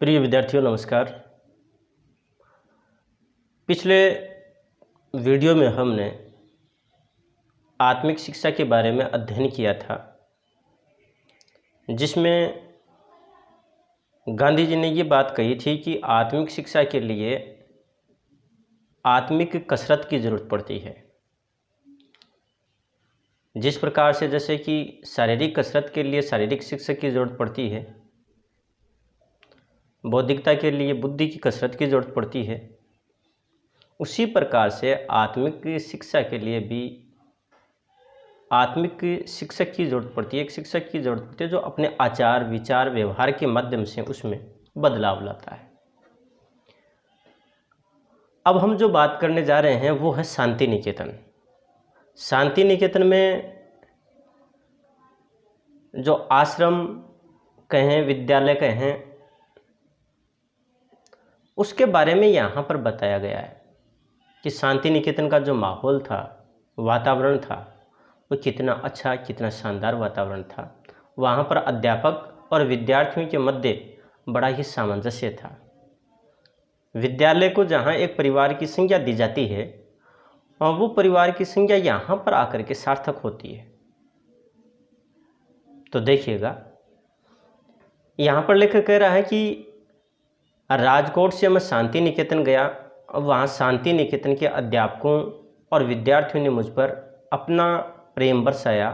प्रिय विद्यार्थियों नमस्कार। पिछले वीडियो में हमने आत्मिक शिक्षा के बारे में अध्ययन किया था, जिसमें गांधी जी ने ये बात कही थी कि आत्मिक शिक्षा के लिए आत्मिक कसरत की ज़रूरत पड़ती है। जिस प्रकार से जैसे कि शारीरिक कसरत के लिए शारीरिक शिक्षक की ज़रूरत पड़ती है, बौद्धिकता के लिए बुद्धि की कसरत की ज़रूरत पड़ती है, उसी प्रकार से आत्मिक शिक्षा के लिए भी आत्मिक शिक्षक की ज़रूरत पड़ती है। एक शिक्षक की ज़रूरत पड़ती है जो अपने आचार विचार व्यवहार के माध्यम से उसमें बदलाव लाता है। अब हम जो बात करने जा रहे हैं वो है शांति निकेतन। शांति निकेतन में जो आश्रम कहें, विद्यालय कहें, उसके बारे में यहाँ पर बताया गया है कि शांति निकेतन का जो माहौल था, वातावरण था, वो कितना अच्छा, कितना शानदार वातावरण था। वहाँ पर अध्यापक और विद्यार्थियों के मध्य बड़ा ही सामंजस्य था। विद्यालय को जहाँ एक परिवार की संज्ञा दी जाती है और वो परिवार की संज्ञा यहाँ पर आकर के सार्थक होती है। तो देखिएगा, यहाँ पर लेखक कह रहा है कि राजकोट से मैं शांति निकेतन गया और वहाँ शांति निकेतन के अध्यापकों और विद्यार्थियों ने मुझ पर अपना प्रेम बरसाया।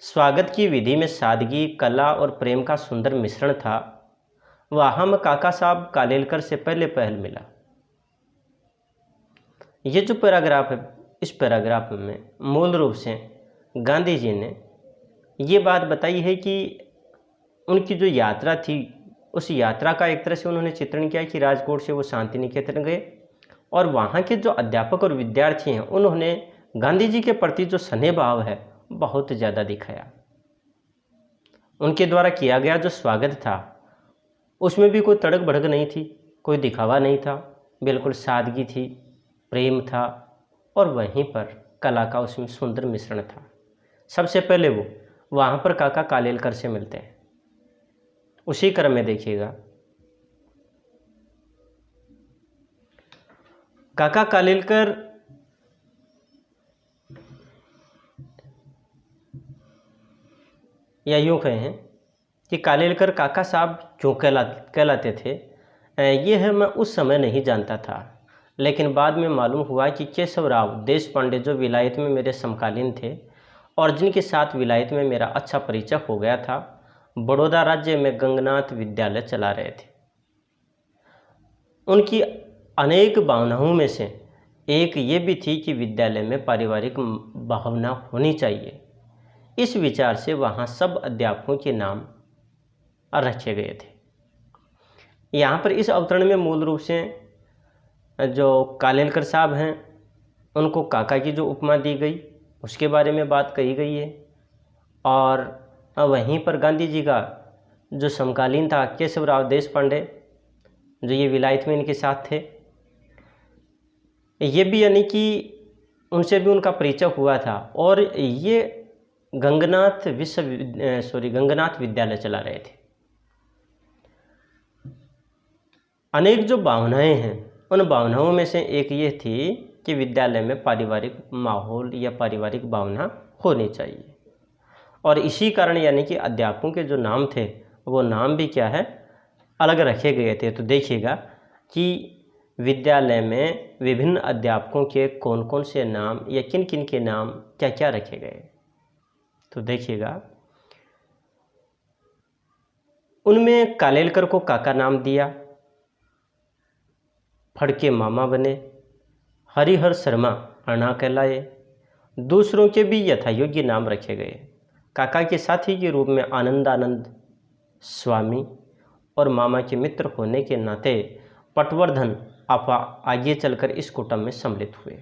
स्वागत की विधि में सादगी, कला और प्रेम का सुंदर मिश्रण था। वहाँ मैं काका साहब कालेलकर से पहल मिला। ये जो पैराग्राफ है, इस पैराग्राफ में मूल रूप से गांधी जी ने ये बात बताई है कि उनकी जो यात्रा थी, उस यात्रा का एक तरह से उन्होंने चित्रण किया कि राजकोट से वो शांति निकेतन गए और वहाँ के जो अध्यापक और विद्यार्थी हैं उन्होंने गांधी जी के प्रति जो स्नेह भाव है बहुत ज़्यादा दिखाया। उनके द्वारा किया गया जो स्वागत था उसमें भी कोई तड़क भड़क नहीं थी, कोई दिखावा नहीं था, बिल्कुल सादगी थी, प्रेम था और वहीं पर कला का उसमें सुंदर मिश्रण था। सबसे पहले वो वहाँ पर काका कालेलकर से मिलते हैं। उसी क्रम में देखिएगा, काका कालेलकर या यूँ कहें कि कालेलकर काका साहब क्यों कहलाते थे, ये है मैं उस समय नहीं जानता था, लेकिन बाद में मालूम हुआ कि केशवराव देशपांडे जो विलायत में मेरे समकालीन थे और जिनके साथ विलायत में मेरा अच्छा परिचय हो गया था, बड़ौदा राज्य में गंगनाथ विद्यालय चला रहे थे। उनकी अनेक भावनाओं में से एक ये भी थी कि विद्यालय में पारिवारिक भावना होनी चाहिए। इस विचार से वहाँ सब अध्यापकों के नाम रखे गए थे। यहाँ पर इस अवतरण में मूल रूप से जो कालेलकर साहब हैं उनको काका की जो उपमा दी गई उसके बारे में बात कही गई है और वहीं पर गांधी जी का जो समकालीन था केशवराव देशपांडे जो ये विलायत में इनके साथ थे, ये भी यानी कि उनसे भी उनका परिचय हुआ था और ये गंगनाथ विद्यालय चला रहे थे। अनेक जो भावनाएं हैं उन भावनाओं में से एक ये थी कि विद्यालय में पारिवारिक माहौल या पारिवारिक भावना होनी चाहिए और इसी कारण यानी कि अध्यापकों के जो नाम थे वो नाम भी क्या है, अलग रखे गए थे। तो देखिएगा कि विद्यालय में विभिन्न अध्यापकों के कौन कौन से नाम या किन किन के नाम क्या क्या रखे गए। तो देखिएगा, उनमें कालेलकर को काका नाम दिया, फड़के मामा बने, हरिहर शर्मा अणा कहलाए। दूसरों के भी यथायोग्य नाम रखे गए। काका के साथी के रूप में आनंदानंद स्वामी और मामा के मित्र होने के नाते पटवर्धन आपा आगे चलकर इस कुटुंब में सम्मिलित हुए।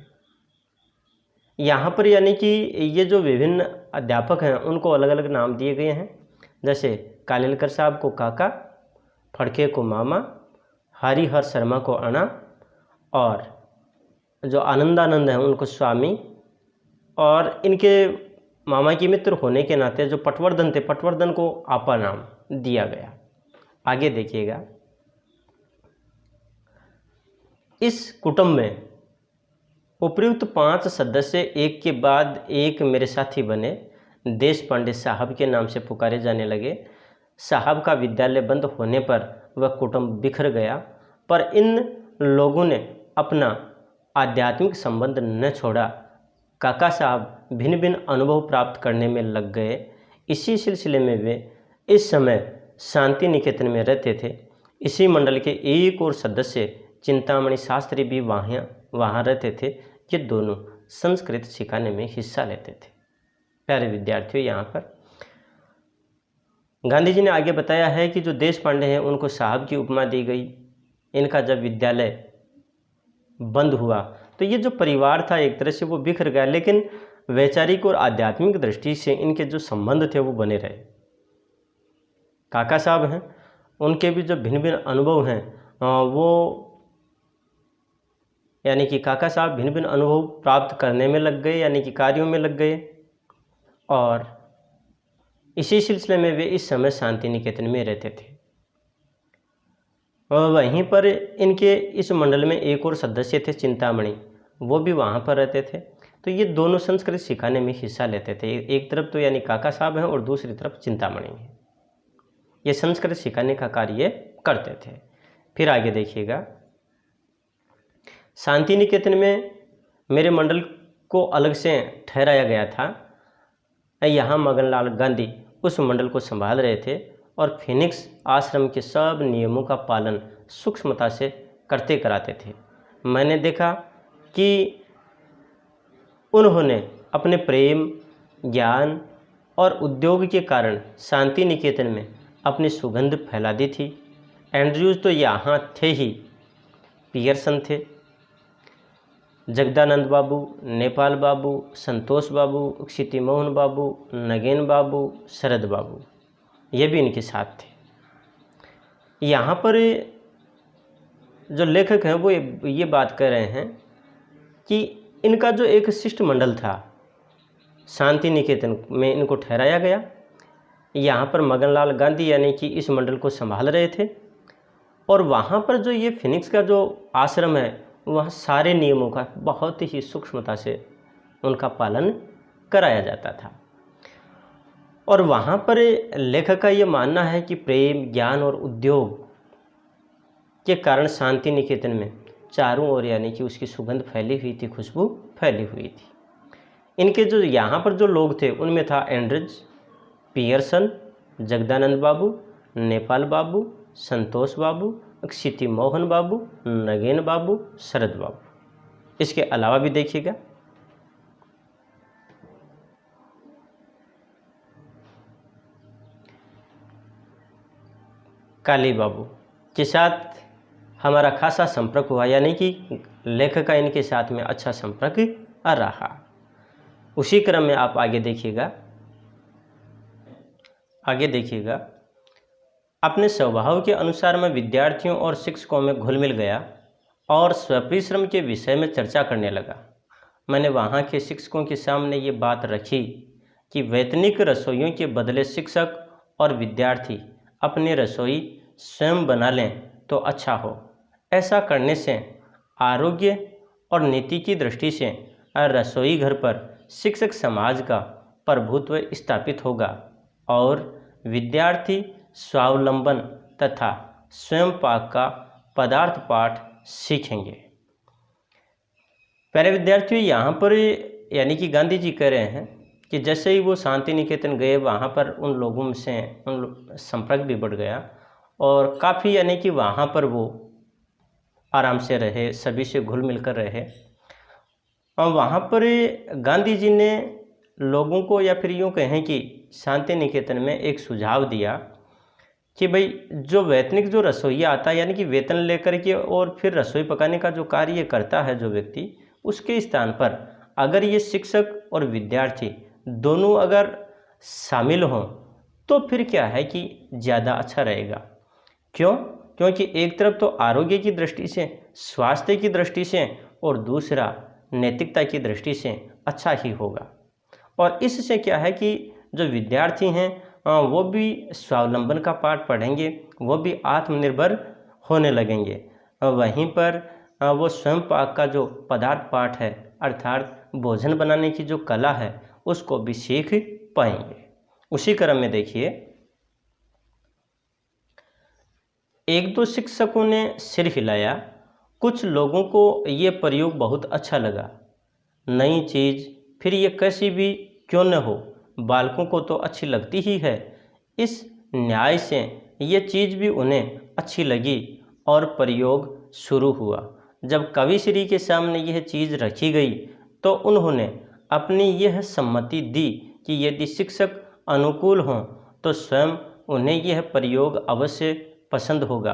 यहाँ पर यानी कि ये जो विभिन्न अध्यापक हैं उनको अलग अलग नाम दिए गए हैं। जैसे कालेलकर साहब को काका, फड़के को मामा, हरिहर शर्मा को अणा और जो आनंदानंद हैं उनको स्वामी और इनके मामा के मित्र होने के नाते जो पटवर्धन थे, पटवर्धन को आपा नाम दिया गया। आगे देखिएगा, इस कुटुंब में उपयुक्त 5 सदस्य एक के बाद एक मेरे साथी बने। देश पांडे साहब के नाम से पुकारे जाने लगे। साहब का विद्यालय बंद होने पर वह कुटुंब बिखर गया, पर इन लोगों ने अपना आध्यात्मिक संबंध न छोड़ा। काका साहब भिन्न भिन्न अनुभव प्राप्त करने में लग गए। इसी सिलसिले में वे इस समय शांति निकेतन में रहते थे। इसी मंडल के एक और सदस्य चिंतामणि शास्त्री भी वहाँ रहते थे। ये दोनों संस्कृत सिखाने में हिस्सा लेते थे। प्यारे विद्यार्थियों, यहाँ पर गांधी जी ने आगे बताया है कि जो देश पांडे हैं उनको साहब की उपमा दी गई। इनका जब विद्यालय बंद हुआ तो ये जो परिवार था एक तरह से वो बिखर गया, लेकिन वैचारिक और आध्यात्मिक दृष्टि से इनके जो संबंध थे वो बने रहे। काका साहब हैं, उनके भी जो भिन्न भिन्न अनुभव हैं वो यानी कि काका साहब भिन्न भिन्न अनुभव प्राप्त करने में लग गए, यानी कि कार्यों में लग गए। और इसी सिलसिले में वे इस समय शांति निकेतन में रहते थे। और वहीं पर इनके इस मंडल में एक और सदस्य थे चिंतामणि, वो भी वहाँ पर रहते थे। तो ये दोनों संस्कृत सिखाने में हिस्सा लेते थे। एक तरफ तो यानी काका साहब हैं और दूसरी तरफ चिंतामणि हैं। ये संस्कृत सिखाने का कार्य करते थे। फिर आगे देखिएगा, शांति निकेतन में मेरे मंडल को अलग से ठहराया गया था। यहाँ मगनलाल गांधी उस मंडल को संभाल रहे थे और फिनिक्स आश्रम के सब नियमों का पालन सूक्ष्मता से करते कराते थे। मैंने देखा कि उन्होंने अपने प्रेम, ज्ञान और उद्योग के कारण शांति निकेतन में अपनी सुगंध फैला दी थी। एंड्रयूज तो यहाँ थे ही, पियर्सन थे, जगदानंद बाबू, नेपाल बाबू, संतोष बाबू, क्षिति मोहन बाबू, नगेन बाबू, शरद बाबू, ये भी इनके साथ थे। यहाँ पर जो लेखक हैं वो ये बात कर रहे हैं कि इनका जो एक शिष्ट मंडल था, शांति निकेतन में इनको ठहराया गया। यहाँ पर मगनलाल गांधी यानी कि इस मंडल को संभाल रहे थे और वहाँ पर जो ये फिनिक्स का जो आश्रम है वह सारे नियमों का बहुत ही सूक्ष्मता से उनका पालन कराया जाता था। और वहाँ पर लेखक का ये मानना है कि प्रेम, ज्ञान और उद्योग के कारण शांति निकेतन में चारों ओर यानी कि उसकी सुगंध फैली हुई थी, खुशबू फैली हुई थी। इनके जो यहाँ पर जो लोग थे उनमें था एंड्रज, पियर्सन, जगदानंद बाबू, नेपाल बाबू, संतोष बाबू, क्षिति मोहन बाबू, नगेन बाबू, शरद बाबू। इसके अलावा भी देखिएगा, काली बाबू के साथ हमारा खासा संपर्क हुआ, यानी कि लेखक का इनके साथ में अच्छा संपर्क रहा। उसी क्रम में आप आगे देखिएगा, अपने स्वभाव के अनुसार मैं विद्यार्थियों और शिक्षकों में घुल मिल गया और स्वपरिश्रम के विषय में चर्चा करने लगा। मैंने वहाँ के शिक्षकों के सामने ये बात रखी कि वैतनिक रसोइयों के बदले शिक्षक और विद्यार्थी अपनी रसोई स्वयं बना लें तो अच्छा हो। ऐसा करने से आरोग्य और नीति की दृष्टि से रसोई घर पर शिक्षक समाज का प्रभुत्व स्थापित होगा और विद्यार्थी स्वावलंबन तथा स्वयं पाक का पदार्थ पाठ सीखेंगे। प्यारे विद्यार्थियों, यहाँ पर यानी कि गांधी जी कह रहे हैं कि जैसे ही वो शांति निकेतन गए वहाँ पर उन लोगों से संपर्क भी बढ़ गया और काफ़ी यानी कि वहाँ पर वो आराम से रहे, सभी से घुल मिल कर रहे। और वहाँ पर गांधी जी ने लोगों को, या फिर यूँ कहें कि शांति निकेतन में एक सुझाव दिया कि भाई जो वैतनिक जो रसोइया आता है यानी कि वेतन लेकर के और फिर रसोई पकाने का जो कार्य करता है जो व्यक्ति, उसके स्थान पर अगर ये शिक्षक और विद्यार्थी दोनों अगर शामिल हों तो फिर क्या है कि ज़्यादा अच्छा रहेगा। क्यों? क्योंकि एक तरफ तो आरोग्य की दृष्टि से, स्वास्थ्य की दृष्टि से और दूसरा नैतिकता की दृष्टि से अच्छा ही होगा। और इससे क्या है कि जो विद्यार्थी हैं वो भी स्वावलंबन का पाठ पढ़ेंगे, वो भी आत्मनिर्भर होने लगेंगे। वहीं पर वो स्वयं पाक का जो पदार्थ पाठ है अर्थात भोजन बनाने की जो कला है उसको भी सीख पाएंगे। उसी क्रम में देखिए, एक दो शिक्षकों ने सिर हिलाया, कुछ लोगों को ये प्रयोग बहुत अच्छा लगा। नई चीज़ फिर ये कैसी भी क्यों न हो, बालकों को तो अच्छी लगती ही है। इस न्याय से ये चीज़ भी उन्हें अच्छी लगी और प्रयोग शुरू हुआ। जब कविश्री के सामने यह चीज़ रखी गई तो उन्होंने अपनी यह सम्मति दी कि यदि शिक्षक अनुकूल हों तो स्वयं उन्हें यह प्रयोग अवश्य पसंद होगा।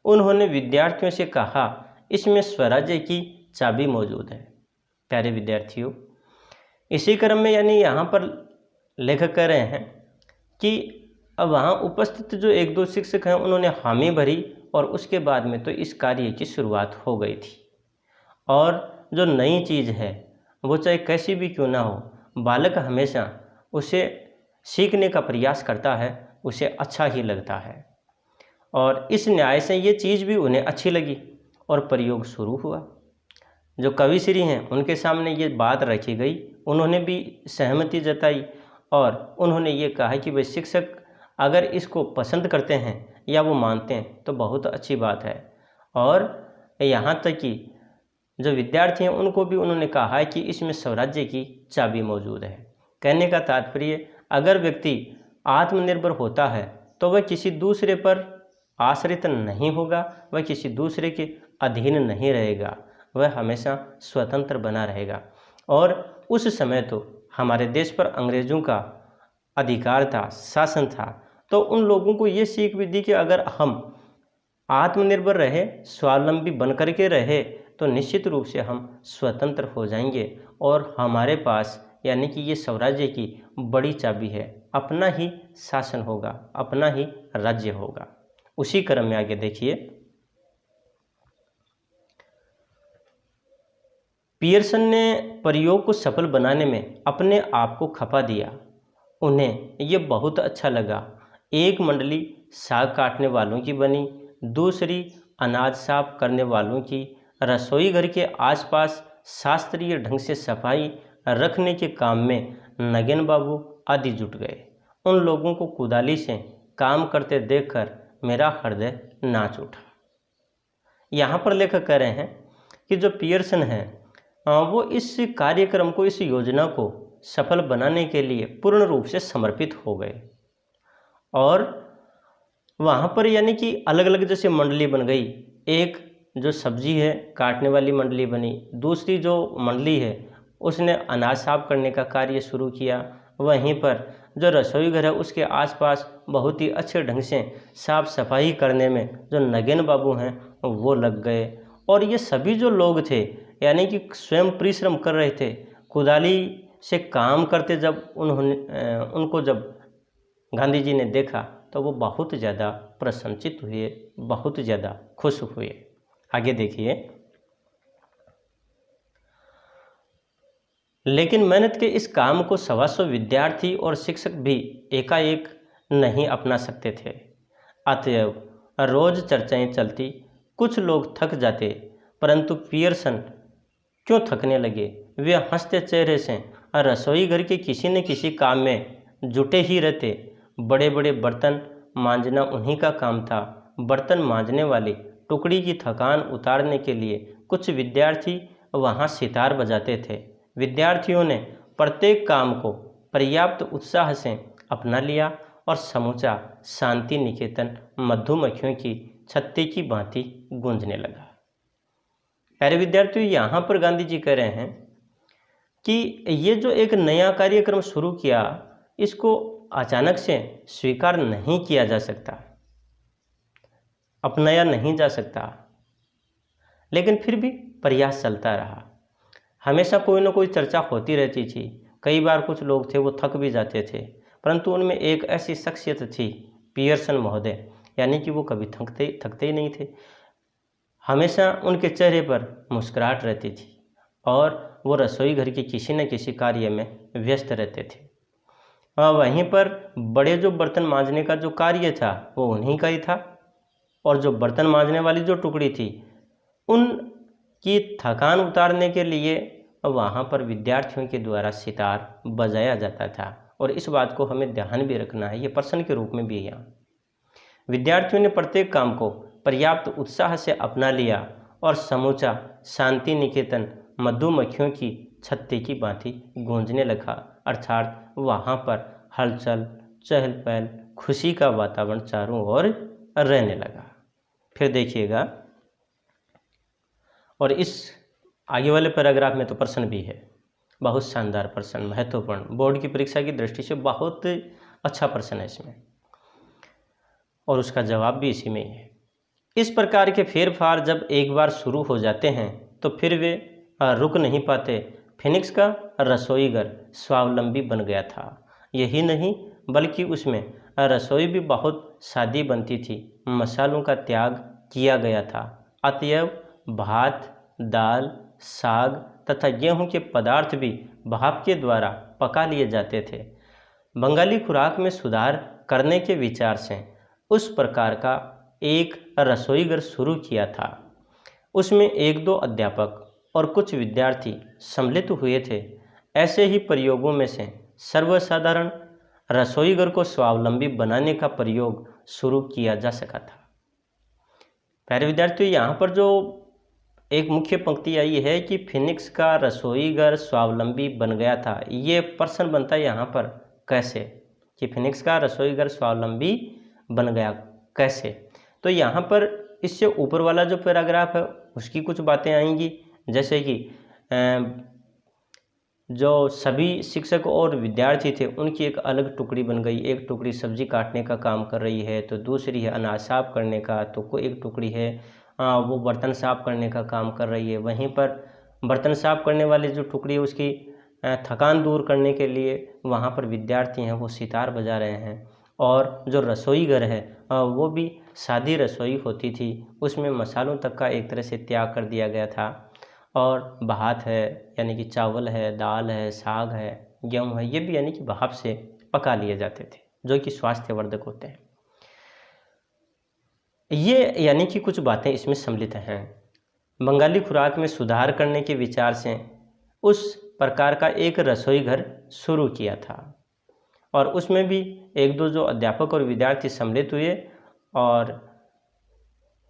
उन्होंने विद्यार्थियों से कहा, इसमें स्वराज्य की चाबी मौजूद है। प्यारे विद्यार्थियों, इसी क्रम में यानी यहाँ पर लेखक कह रहे हैं कि अब वहाँ उपस्थित जो एक दो शिक्षक हैं उन्होंने हामी भरी और उसके बाद में तो इस कार्य की शुरुआत हो गई थी। और जो नई चीज़ है वो चाहे कैसी भी क्यों ना हो, बालक हमेशा उसे सीखने का प्रयास करता है, उसे अच्छा ही लगता है। और इस न्याय से ये चीज़ भी उन्हें अच्छी लगी और प्रयोग शुरू हुआ। जो कविश्री हैं उनके सामने ये बात रखी गई, उन्होंने भी सहमति जताई और उन्होंने ये कहा कि भाई शिक्षक अगर इसको पसंद करते हैं या वो मानते हैं तो बहुत अच्छी बात है। और यहाँ तक कि जो विद्यार्थी हैं उनको भी उन्होंने कहा है कि इसमें स्वराज्य की चाबी मौजूद है। कहने का तात्पर्य, अगर व्यक्ति आत्मनिर्भर होता है तो वह किसी दूसरे पर आश्रित नहीं होगा, वह किसी दूसरे के अधीन नहीं रहेगा, वह हमेशा स्वतंत्र बना रहेगा। और उस समय तो हमारे देश पर अंग्रेज़ों का अधिकार था, शासन था, तो उन लोगों को ये सीख भी दी कि अगर हम आत्मनिर्भर रहे, स्वावलंबी बन कर के रहे तो निश्चित रूप से हम स्वतंत्र हो जाएंगे और हमारे पास यानी कि ये स्वराज्य की बड़ी चाबी है, अपना ही शासन होगा, अपना ही राज्य होगा। उसी क्रम में आगे देखिए, पियर्सन ने प्रयोग को सफल बनाने में अपने आप को खपा दिया। उन्हें ये बहुत अच्छा लगा। एक मंडली साग काटने वालों की बनी, दूसरी अनाज साफ करने वालों की, रसोई घर के आसपास शास्त्रीय ढंग से सफाई रखने के काम में नगेन बाबू आदि जुट गए। उन लोगों को कुदाली से काम करते देखकर मेरा हृदय नाच उठा। यहाँ पर लेखक कह रहे हैं कि जो पियर्सन है वो इस कार्यक्रम को, इस योजना को सफल बनाने के लिए पूर्ण रूप से समर्पित हो गए। और वहाँ पर यानी कि अलग अलग जैसे मंडली बन गई, एक जो सब्जी है काटने वाली मंडली बनी, दूसरी जो मंडली है उसने अनाज साफ करने का कार्य शुरू किया। वहीं पर जो रसोई घर है उसके आसपास बहुत ही अच्छे ढंग से साफ सफाई करने में जो नगेन बाबू हैं वो लग गए। और ये सभी जो लोग थे यानी कि स्वयं परिश्रम कर रहे थे, कुदाली से काम करते, जब उनको जब गांधी जी ने देखा तो वो बहुत ज़्यादा प्रसन्नचित हुए, बहुत ज़्यादा खुश हुए। आगे देखिए, लेकिन मेहनत के इस काम को 125 विद्यार्थी और शिक्षक भी एकाएक नहीं अपना सकते थे। अतएव रोज चर्चाएं चलती, कुछ लोग थक जाते, परंतु पियर्सन क्यों थकने लगे। वे हंसते चेहरे से रसोई घर के किसी न किसी काम में जुटे ही रहते। बड़े बड़े बर्तन मांजना उन्हीं का काम था। बर्तन मांजने वाली टुकड़ी की थकान उतारने के लिए कुछ विद्यार्थी वहाँ सितार बजाते थे। विद्यार्थियों ने प्रत्येक काम को पर्याप्त उत्साह से अपना लिया और समूचा शांति निकेतन मधुमक्खियों की छत्ते की भांति गूंजने लगा। प्यारे विद्यार्थियों, यहाँ पर गांधी जी कह रहे हैं कि ये जो एक नया कार्यक्रम शुरू किया, इसको अचानक से स्वीकार नहीं किया जा सकता, अपनाया नहीं जा सकता, लेकिन फिर भी प्रयास चलता रहा। हमेशा कोई ना कोई चर्चा होती रहती थी। कई बार कुछ लोग थे वो थक भी जाते थे, परंतु उनमें एक ऐसी शख्सियत थी पियर्सन महोदय, यानी कि वो कभी थकते ही नहीं थे। हमेशा उनके चेहरे पर मुस्कुराहट रहती थी और वो रसोई घर के किसी न किसी कार्य में व्यस्त रहते थे। वहीं पर बड़े जो बर्तन मांजने का जो कार्य था वो उन्हीं का ही था, और जो बर्तन मांजने वाली जो टुकड़ी थी, उन कि थकान उतारने के लिए वहाँ पर विद्यार्थियों के द्वारा सितार बजाया जाता था। और इस बात को हमें ध्यान भी रखना है, ये प्रश्न के रूप में भी है यहाँ। विद्यार्थियों ने प्रत्येक काम को पर्याप्त उत्साह से अपना लिया और समूचा शांति निकेतन मधुमक्खियों की छत्ते की भांति गूंजने लगा, अर्थात वहाँ पर हलचल, चहल पहल, खुशी का वातावरण चारों ओर रहने लगा। फिर देखिएगा, और इस आगे वाले पैराग्राफ में तो प्रश्न भी है, बहुत शानदार प्रश्न, महत्वपूर्ण, बोर्ड की परीक्षा की दृष्टि से बहुत अच्छा प्रश्न है इसमें, और उसका जवाब भी इसी में ही है। इस प्रकार के फेरफार जब एक बार शुरू हो जाते हैं तो फिर वे रुक नहीं पाते। फिनिक्स का रसोईघर स्वावलंबी बन गया था। यही नहीं बल्कि उसमें रसोई भी बहुत सादी बनती थी, मसालों का त्याग किया गया था। अतएव भात, दाल, साग तथा गेहूं के पदार्थ भी भाप के द्वारा पका लिए जाते थे। बंगाली खुराक में सुधार करने के विचार से उस प्रकार का एक रसोईघर शुरू किया था। उसमें एक दो अध्यापक और कुछ विद्यार्थी सम्मिलित हुए थे। ऐसे ही प्रयोगों में से सर्वसाधारण रसोईघर को स्वावलंबी बनाने का प्रयोग शुरू किया जा सका था। प्यारे विद्यार्थियों, यहाँ पर जो एक मुख्य पंक्ति आई है कि फिनिक्स का रसोईघर स्वावलंबी बन गया था, ये प्रश्न बनता है यहाँ पर कैसे, कि फिनिक्स का रसोईघर स्वावलंबी बन गया कैसे। तो यहाँ पर इससे ऊपर वाला जो पैराग्राफ है उसकी कुछ बातें आएंगी, जैसे कि जो सभी शिक्षक और विद्यार्थी थे उनकी एक अलग टुकड़ी बन गई। एक टुकड़ी सब्जी काटने का काम कर रही है, तो दूसरी है अनाज साफ करने का, तो कोई एक टुकड़ी है वो बर्तन साफ करने का काम कर रही है। वहीं पर बर्तन साफ करने वाली जो टुकड़ी है उसकी थकान दूर करने के लिए वहाँ पर विद्यार्थी हैं वो सितार बजा रहे हैं। और जो रसोईघर है वो भी सादी रसोई होती थी, उसमें मसालों तक का एक तरह से त्याग कर दिया गया था। और भात है यानी कि चावल है, दाल है, साग है, गेहूँ है, ये भी यानी कि भाप से पका लिए जाते थे, जो कि स्वास्थ्यवर्धक होते हैं। ये यानी कि कुछ बातें इसमें सम्मिलित हैं। बंगाली खुराक में सुधार करने के विचार से उस प्रकार का एक रसोईघर शुरू किया था, और उसमें भी एक दो जो अध्यापक और विद्यार्थी सम्मिलित हुए, और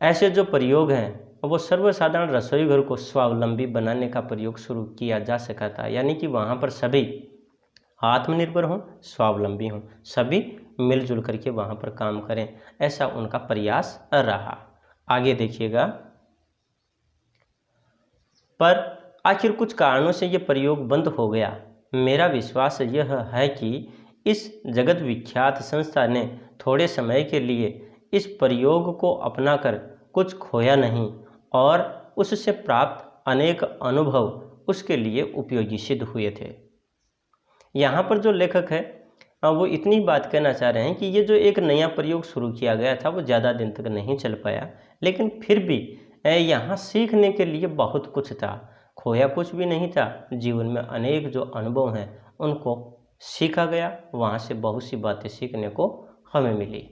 ऐसे जो प्रयोग हैं वो सर्वसाधारण रसोईघर को स्वावलंबी बनाने का प्रयोग शुरू किया जा सका था। यानी कि वहाँ पर सभी आत्मनिर्भर हों, स्वावलंबी हों, सभी मिलजुल करके वहाँ पर काम करें, ऐसा उनका प्रयास रहा। आगे देखिएगा, पर आखिर कुछ कारणों से ये प्रयोग बंद हो गया। मेरा विश्वास यह है कि इस जगत विख्यात संस्था ने थोड़े समय के लिए इस प्रयोग को अपनाकर कुछ खोया नहीं, और उससे प्राप्त अनेक अनुभव उसके लिए उपयोगी सिद्ध हुए थे। यहाँ पर जो लेखक है वो इतनी बात कहना चाह रहे हैं कि ये जो एक नया प्रयोग शुरू किया गया था वो ज़्यादा दिन तक नहीं चल पाया, लेकिन फिर भी यहाँ सीखने के लिए बहुत कुछ था, खोया कुछ भी नहीं था। जीवन में अनेक जो अनुभव हैं उनको सीखा गया, वहाँ से बहुत सी बातें सीखने को हमें मिली।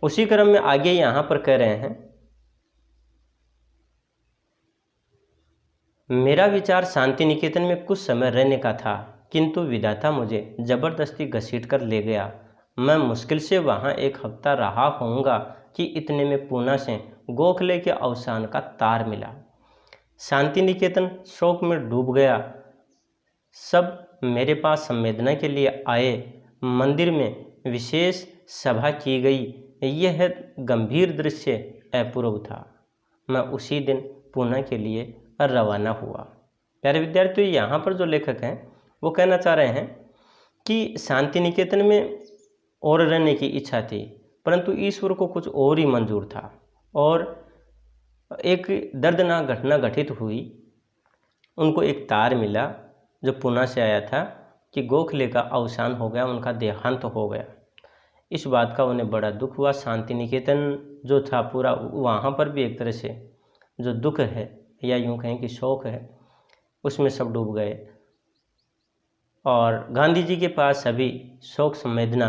उसी क्रम में आगे यहाँ पर कह रहे हैं, मेरा विचार शांति निकेतन में कुछ समय रहने का था, किंतु विधाता मुझे जबरदस्ती घसीट कर ले गया। मैं मुश्किल से वहाँ एक हफ्ता रहा होऊंगा कि इतने में पूना से गोखले के अवसान का तार मिला। शांति निकेतन शोक में डूब गया। सब मेरे पास संवेदना के लिए आए। मंदिर में विशेष सभा की गई। यह गंभीर दृश्य अपूर्व था। मैं उसी दिन पूना के लिए रवाना हुआ। प्यारे विद्यार्थियों, यहाँ पर जो लेखक हैं वो कहना चाह रहे हैं कि शांति निकेतन में और रहने की इच्छा थी, परंतु ईश्वर को कुछ और ही मंजूर था, और एक दर्दनाक घटना घटित हुई। उनको एक तार मिला जो पूना से आया था कि गोखले का अवसान हो गया, उनका देहांत हो गया। इस बात का उन्हें बड़ा दुख हुआ। शांति निकेतन जो था पूरा, वहाँ पर भी एक तरह से जो दुख है या यूँ कहें कि शोक है, उसमें सब डूब गए। और गांधी जी के पास सभी शोक संवेदना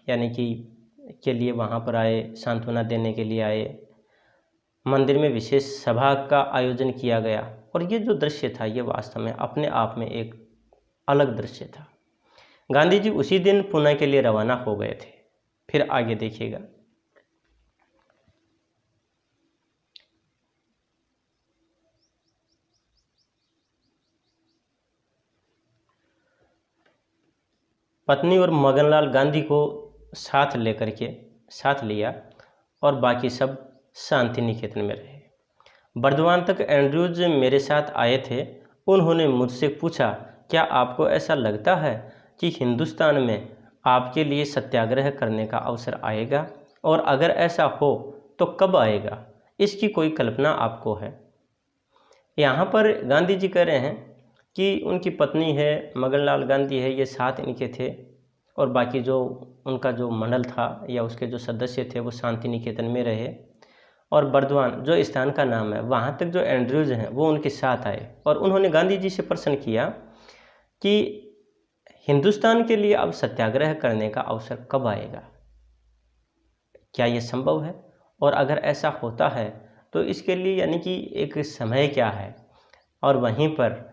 यानी कि के लिए वहाँ पर आए, सांत्वना देने के लिए आए। मंदिर में विशेष सभा का आयोजन किया गया। और ये जो दृश्य था ये वास्तव में अपने आप में एक अलग दृश्य था। गांधी जी उसी दिन पुणे के लिए रवाना हो गए थे। फिर आगे देखिएगा। पत्नी और मगनलाल गांधी को साथ लिया और बाकी सब शांति निकेतन में रहे। बर्दवान तक एंड्रयूज मेरे साथ आए थे। उन्होंने मुझसे पूछा, क्या आपको ऐसा लगता है कि हिंदुस्तान में आपके लिए सत्याग्रह करने का अवसर आएगा, और अगर ऐसा हो तो कब आएगा? इसकी कोई कल्पना आपको है? यहाँ पर गांधी जी कह रहे हैं कि उनकी पत्नी है, मगनलाल गांधी है, ये साथ इनके थे, और बाकी जो उनका जो मंडल था या उसके जो सदस्य थे वो शांति निकेतन में रहे। और बर्दवान जो स्थान का नाम है वहाँ तक जो एंड्रयूज हैं वो उनके साथ आए, और उन्होंने गांधी जी से प्रश्न किया कि हिंदुस्तान के लिए अब सत्याग्रह करने का अवसर कब आएगा, क्या ये संभव है, और अगर ऐसा होता है तो इसके लिए यानी कि एक समय क्या है, और वहीं पर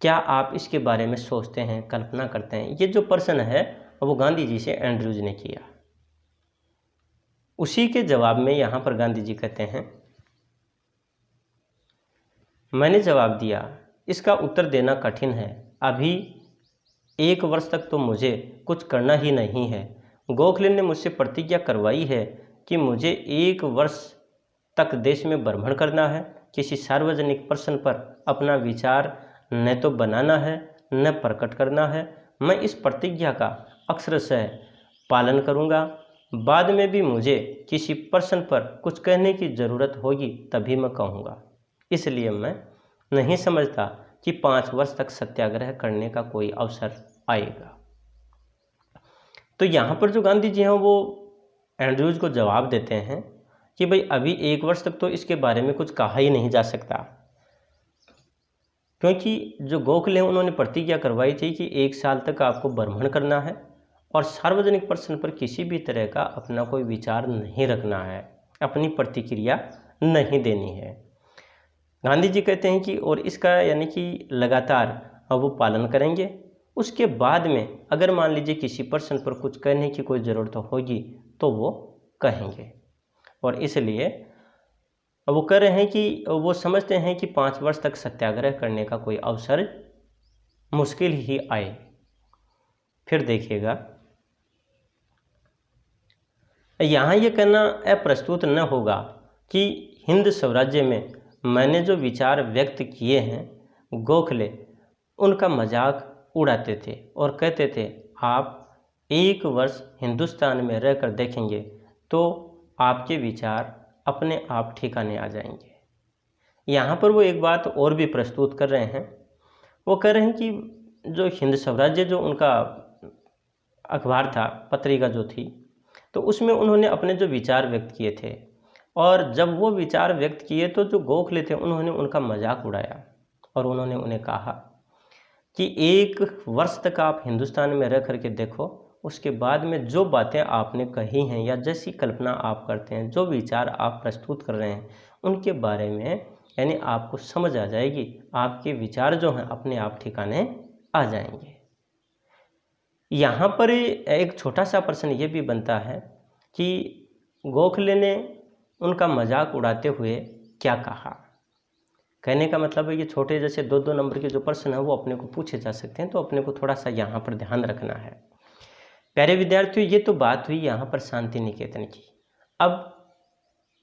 क्या आप इसके बारे में सोचते हैं, कल्पना करते हैं? ये जो प्रश्न है वो गांधी जी से एंड्रयूज ने किया। उसी के जवाब में यहाँ पर गांधी जी कहते हैं, मैंने जवाब दिया, इसका उत्तर देना कठिन है। अभी 1 वर्ष तक तो मुझे कुछ करना ही नहीं है। गोखले ने मुझसे प्रतिज्ञा करवाई है कि मुझे 1 वर्ष तक देश में भ्रमण करना है, किसी सार्वजनिक प्रश्न पर अपना विचार न तो बनाना है न प्रकट करना है। मैं इस प्रतिज्ञा का अक्षरशः पालन करूँगा। बाद में भी मुझे किसी प्रश्न पर कुछ कहने की ज़रूरत होगी तभी मैं कहूँगा। इसलिए मैं नहीं समझता कि 5 वर्ष तक सत्याग्रह करने का कोई अवसर आएगा। तो यहाँ पर जो गांधी जी हैं वो एंड्रयूज को जवाब देते हैं कि भाई अभी 1 वर्ष तक तो इसके बारे में कुछ कहा ही नहीं जा सकता, क्योंकि जो गोखले हैं उन्होंने प्रतिज्ञा करवाई थी कि 1 साल तक आपको भ्रमण करना है और सार्वजनिक प्रश्न पर किसी भी तरह का अपना कोई विचार नहीं रखना है, अपनी प्रतिक्रिया नहीं देनी है। गांधी जी कहते हैं कि और इसका यानी कि लगातार वो पालन करेंगे। उसके बाद में अगर मान लीजिए किसी प्रश्न पर कुछ कहने की कोई ज़रूरत होगी तो वो कहेंगे। और इसलिए वो कह रहे हैं कि वो समझते हैं कि 5 वर्ष तक सत्याग्रह करने का कोई अवसर मुश्किल ही आए। फिर देखिएगा, यहाँ ये कहना अप्रस्तुत न होगा कि हिंद स्वराज्य में मैंने जो विचार व्यक्त किए हैं, गोखले उनका मजाक उड़ाते थे और कहते थे, आप 1 वर्ष हिंदुस्तान में रहकर देखेंगे तो आपके विचार अपने आप ठिकाने आ जाएंगे। यहाँ पर वो एक बात और भी प्रस्तुत कर रहे हैं। वो कह रहे हैं कि जो हिंद स्वराज्य जो उनका अखबार था, पत्रिका जो थी, तो उसमें उन्होंने अपने जो विचार व्यक्त किए थे, और जब वो विचार व्यक्त किए तो जो गोखले थे उन्होंने उनका मजाक उड़ाया और उन्होंने उन्हें कहा कि 1 वर्ष तक आप हिंदुस्तान में रह करके देखो, उसके बाद में जो बातें आपने कही हैं या जैसी कल्पना आप करते हैं, जो विचार आप प्रस्तुत कर रहे हैं, उनके बारे में यानी आपको समझ आ जाएगी, आपके विचार जो हैं अपने आप ठिकाने आ जाएंगे। यहाँ पर एक छोटा सा प्रश्न ये भी बनता है कि गोखले ने उनका मजाक उड़ाते हुए क्या कहा। कहने का मतलब है ये छोटे जैसे 2-2 नंबर के जो प्रश्न हैं वो अपने को पूछे जा सकते हैं, तो अपने को थोड़ा सा यहाँ पर ध्यान रखना है। प्यारे विद्यार्थियों, ये तो बात हुई यहाँ पर शांति निकेतन की। अब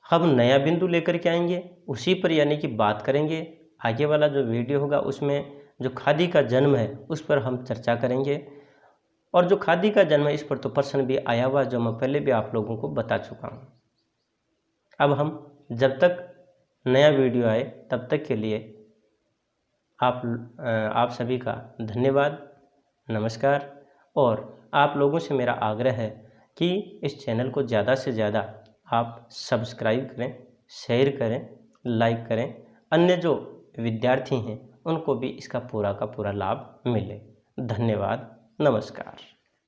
हम नया बिंदु लेकर के आएंगे, उसी पर यानी कि बात करेंगे। आगे वाला जो वीडियो होगा उसमें जो खादी का जन्म है उस पर हम चर्चा करेंगे, और जो खादी का जन्म है इस पर तो प्रश्न भी आया हुआ जो मैं पहले भी आप लोगों को बता चुका हूँ। अब हम जब तक नया वीडियो आए तब तक के लिए आप सभी का धन्यवाद, नमस्कार। और आप लोगों से मेरा आग्रह है कि इस चैनल को ज़्यादा से ज़्यादा आप सब्सक्राइब करें, शेयर करें, लाइक करें, अन्य जो विद्यार्थी हैं उनको भी इसका पूरा का पूरा लाभ मिले। धन्यवाद, नमस्कार।